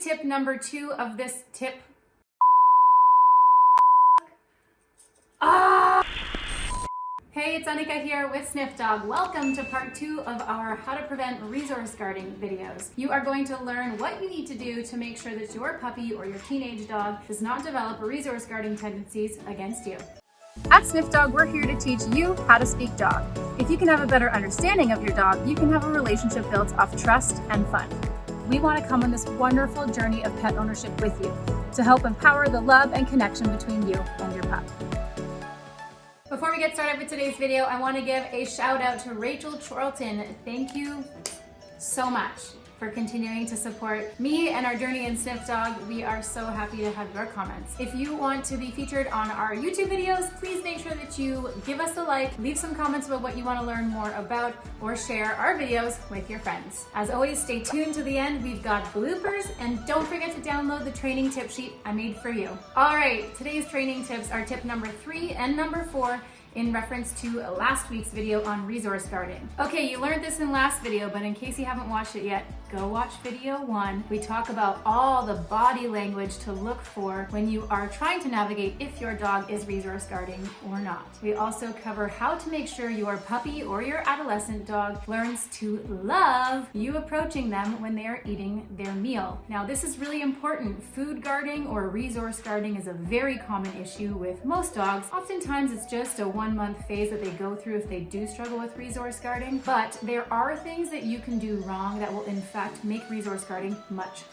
Tip number 2 of this tip. Hey, it's Anika here with Sniff Dog. Welcome to part 2 of our How to Prevent Resource Guarding videos. You are going to learn what you need to do to make sure that your puppy or your teenage dog does not develop resource guarding tendencies against you. At Sniff Dog, we're here to teach you how to speak dog. If you can have a better understanding of your dog, you can have a relationship built off trust and fun. We want to come on this wonderful journey of pet ownership with you to help empower the love and connection between you and your pup. Before we get started with today's video, I want to give a shout out to Rachel Charlton. Thank you so much for continuing to support me and our journey in Sniff Dog. We are so happy to have your comments. If you want to be featured on our YouTube videos, please make sure that you give us a like, leave some comments about what you want to learn more about, or share our videos with your friends. As always, stay tuned to the end. We've got bloopers, and don't forget to download the training tip sheet I made for you. All right, today's training tips are tip number 3 and number 4 in reference to last week's video on resource guarding. Okay, you learned this in last video, but in case you haven't watched it yet, go watch video 1. We talk about all the body language to look for when you are trying to navigate if your dog is resource guarding or not. We also cover how to make sure your puppy or your adolescent dog learns to love you approaching them when they are eating their meal. Now, this is really important. Food guarding or resource guarding is a very common issue with most dogs. Oftentimes, it's just a 1-month phase that they go through if they do struggle with resource guarding, but there are things that you can do wrong that will in fact make resource guarding much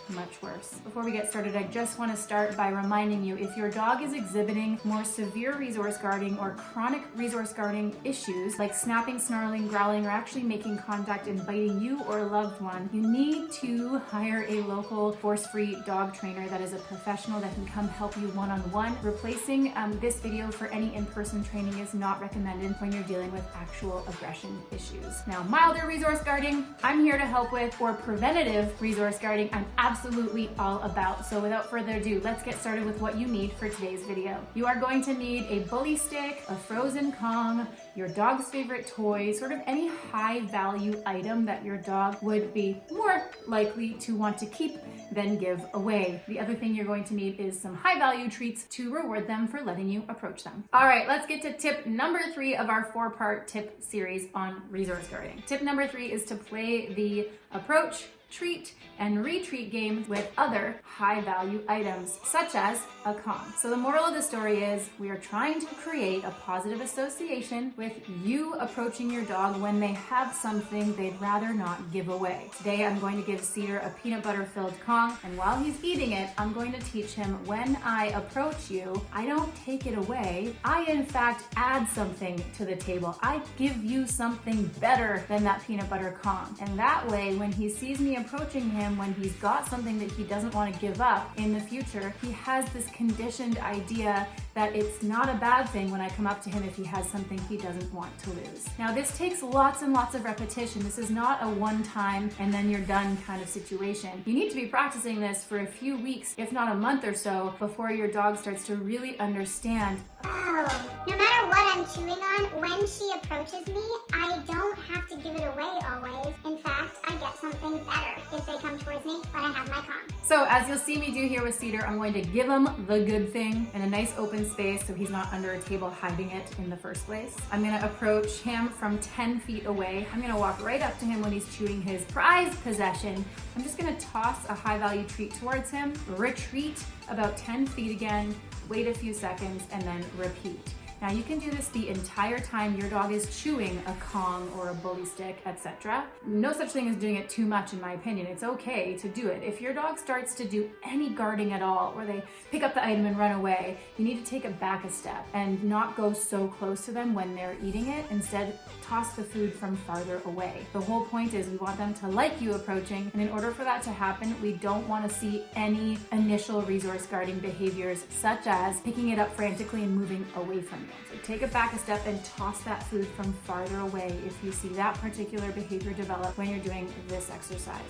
worse. Before we get started, I just want to start by reminding you, if your dog is exhibiting more severe resource guarding or chronic resource guarding issues like snapping, snarling, growling, or actually making contact and biting you or a loved one, you need to hire a local force-free dog trainer that is a professional that can come help you one-on-one. Replacing this video for any in-person training is not recommended when you're dealing with actual aggression issues. Now, milder resource guarding, I'm here to help with, or preventative resource guarding, I'm absolutely all about. So without further ado, let's get started with what you need for today's video. You are going to need a bully stick, a frozen Kong, your dog's favorite toy, sort of any high value item that your dog would be more likely to want to keep than give away. The other thing you're going to need is some high value treats to reward them for letting you approach them. All right, let's get to tip number 3 of our 4-part tip series on resource guarding. Tip number 3 is to play the approach, treat, and retreat games with other high value items, such as a Kong. So the moral of the story is we are trying to create a positive association with you approaching your dog when they have something they'd rather not give away. Today I'm going to give Cedar a peanut butter filled Kong, and while he's eating it, I'm going to teach him when I approach you, I don't take it away. I in fact add something to the table. I give you something better than that peanut butter Kong. And that way, when he sees me approaching him, when he's got something that he doesn't want to give up in the future, he has this conditioned idea that it's not a bad thing when I come up to him if he has something he doesn't want to lose. Now, this takes lots and lots of repetition. This is not a one-time and then you're done kind of situation. You need to be practicing this for a few weeks, if not a month or so, before your dog starts to really understand. Oh, no matter what I'm chewing on, when she approaches me, I don't have to give it away always. In fact, I get something better if they come towards me when I have my Kong. So as you'll see me do here with Cedar, I'm going to give him the good thing in a nice open space so he's not under a table hiding it in the first place. I'm gonna approach him from 10 feet away. I'm gonna walk right up to him when he's chewing his prized possession. I'm just gonna toss a high value treat towards him, retreat about 10 feet again, wait a few seconds, and then repeat. Now you can do this the entire time your dog is chewing a Kong or a bully stick, etc. No such thing as doing it too much, in my opinion. It's okay to do it. If your dog starts to do any guarding at all, or they pick up the item and run away, you need to take it back a step and not go so close to them when they're eating it. Instead, toss the food from farther away. The whole point is we want them to like you approaching, and in order for that to happen, we don't want to see any initial resource guarding behaviors, such as picking it up frantically and moving away from you. So take it back a step and toss that food from farther away if you see that particular behavior develop when you're doing this exercise.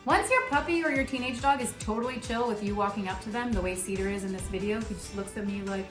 Once your puppy or your teenage dog is totally chill with you walking up to them, the way Cedar is in this video, he just looks at me like,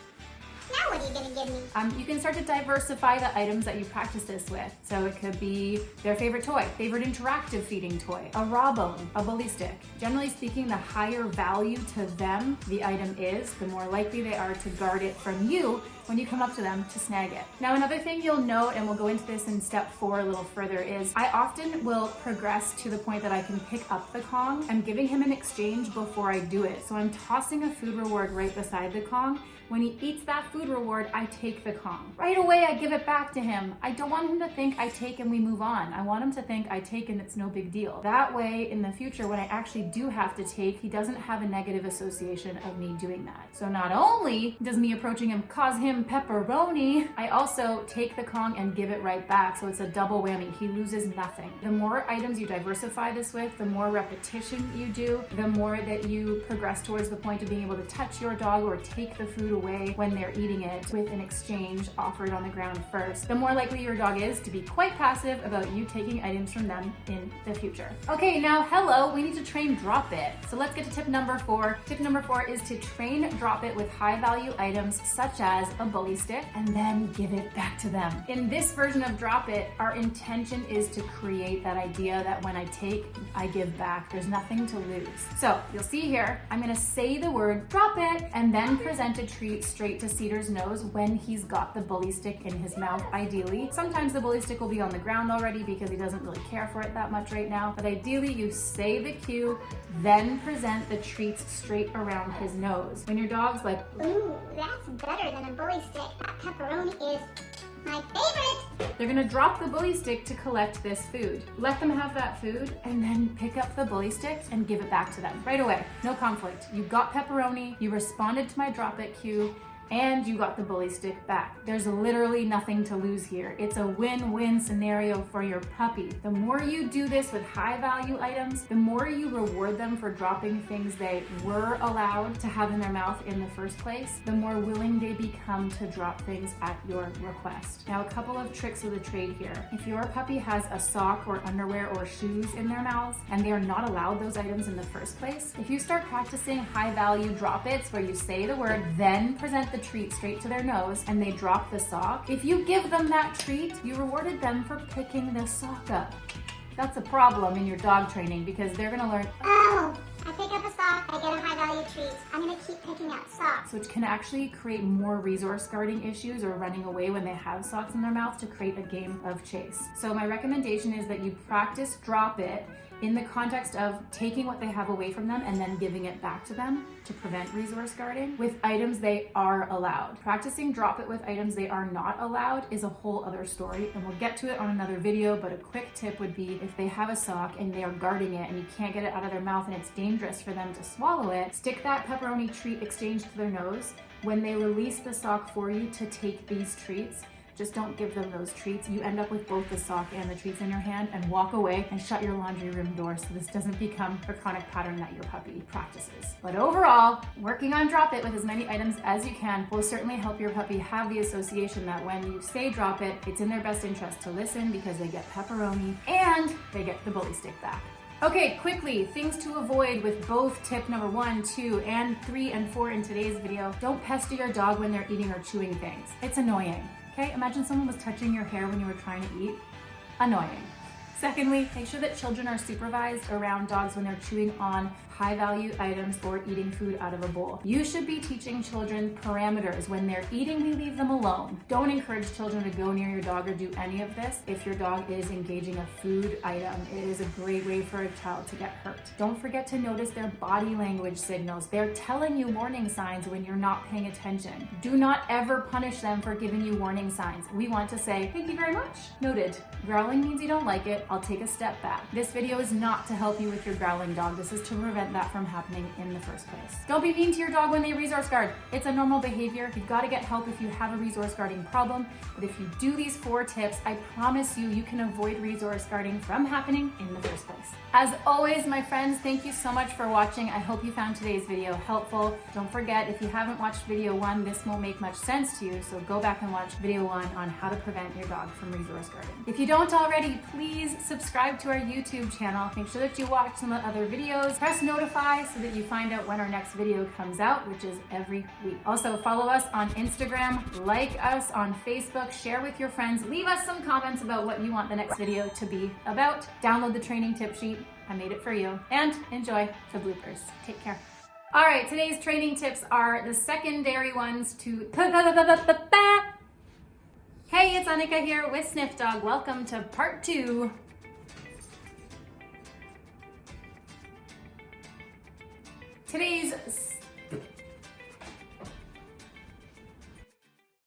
Now what are you gonna give me? You can start to diversify the items that you practice this with. So it could be their favorite toy, favorite interactive feeding toy, a raw bone, a bully stick. Generally speaking, the higher value to them the item is, the more likely they are to guard it from you when you come up to them to snag it. Now, another thing you'll note, and we'll go into this in step 4 a little further, is I often will progress to the point that I can pick up the Kong. I'm giving him an exchange before I do it. So I'm tossing a food reward right beside the Kong. When he eats that food reward, I take the Kong. Right away, I give it back to him. I don't want him to think I take and we move on. I want him to think I take and it's no big deal. That way, in the future, when I actually do have to take, he doesn't have a negative association of me doing that. So not only does me approaching him cause him pepperoni, I also take the Kong and give it right back. So it's a double whammy. He loses nothing. The more items you diversify this with, the more repetition you do, the more that you progress towards the point of being able to touch your dog or take the food away when they're eating it with an exchange offered on the ground first, the more likely your dog is to be quite passive about you taking items from them in the future. Okay, now hello, we need to train drop it. So let's get to tip number 4. Tip number 4 is to train drop it with high value items such as a bully stick and then give it back to them. In this version of drop it, our intention is to create that idea that when I take, I give back. There's nothing to lose. So you'll see here, I'm gonna say the word drop it and then present a treat straight to Cedar's nose when he's got the bully stick in his mouth, ideally. Sometimes the bully stick will be on the ground already because he doesn't really care for it that much right now, but ideally you say the cue, then present the treats straight around his nose. When your dog's like, ooh, that's better than a bully stick. That pepperoni is my favorite. they're gonna drop the bully stick to collect this food. Let them have that food and then pick up the bully stick and give it back to them right away. No conflict. You got pepperoni, you responded to my drop it cue, and you got the bully stick back. There's literally nothing to lose here. It's a win-win scenario for your puppy. The more you do this with high value items, the more you reward them for dropping things they were allowed to have in their mouth in the first place, the more willing they become to drop things at your request. Now, a couple of tricks of the trade here. If your puppy has a sock or underwear or shoes in their mouths and they are not allowed those items in the first place, if you start practicing high value drop its where you say the word, then present the treat straight to their nose and they drop the sock, if you give them that treat, you rewarded them for picking the sock up. That's a problem in your dog training because they're gonna learn, oh, I pick up a sock, I get a high value treat. I'm gonna keep picking up socks. which can actually create more resource guarding issues or running away when they have socks in their mouth to create a game of chase. So my recommendation is that you practice drop it in the context of taking what they have away from them and then giving it back to them to prevent resource guarding with items they are allowed. Practicing drop it with items they are not allowed is a whole other story, and we'll get to it on another video, but a quick tip would be if they have a sock and they are guarding it and you can't get it out of their mouth and it's dangerous for them to swallow it, stick that pepperoni treat exchange to their nose. When they release the sock for you to take these treats, just don't give them those treats. You end up with both the sock and the treats in your hand and walk away and shut your laundry room door so this doesn't become a chronic pattern that your puppy practices. But overall, working on drop it with as many items as you can will certainly help your puppy have the association that when you say drop it, it's in their best interest to listen because they get pepperoni and they get the bully stick back. Okay, quickly, things to avoid with both tip number 1, 2, and 3 and 4 in today's video. Don't pester your dog when they're eating or chewing things. It's annoying. Okay, imagine someone was touching your hair when you were trying to eat. Annoying. Secondly, make sure that children are supervised around dogs when they're chewing on high value items or eating food out of a bowl. You should be teaching children parameters. When they're eating, we leave them alone. Don't encourage children to go near your dog or do any of this. If your dog is engaging a food item, it is a great way for a child to get hurt. Don't forget to notice their body language signals. They're telling you warning signs when you're not paying attention. Do not ever punish them for giving you warning signs. We want to say, thank you very much. Noted. Growling means you don't like it. I'll take a step back. This video is not to help you with your growling dog. This is to prevent that from happening in the first place. Don't be mean to your dog when they resource guard. It's a normal behavior. You've got to get help if you have a resource guarding problem. But if you do these 4 tips, I promise you, you can avoid resource guarding from happening in the first place. As always, my friends, thank you so much for watching. I hope you found today's video helpful. Don't forget, if you haven't watched video 1, this won't make much sense to you. So go back and watch video 1 on how to prevent your dog from resource guarding. If you don't already, please subscribe to our YouTube channel. Make sure that you watch some of the other videos. Press notifications notify so that you find out when our next video comes out, which is every week. Also, follow us on Instagram, like us on Facebook, share with your friends, leave us some comments about what you want the next video to be about. Download the training tip sheet. I made it for you. And enjoy the bloopers. Take care. All right, today's training tips are the secondary ones to... Hey, it's Annika here with Sniff Dog. Welcome to part 2. Today's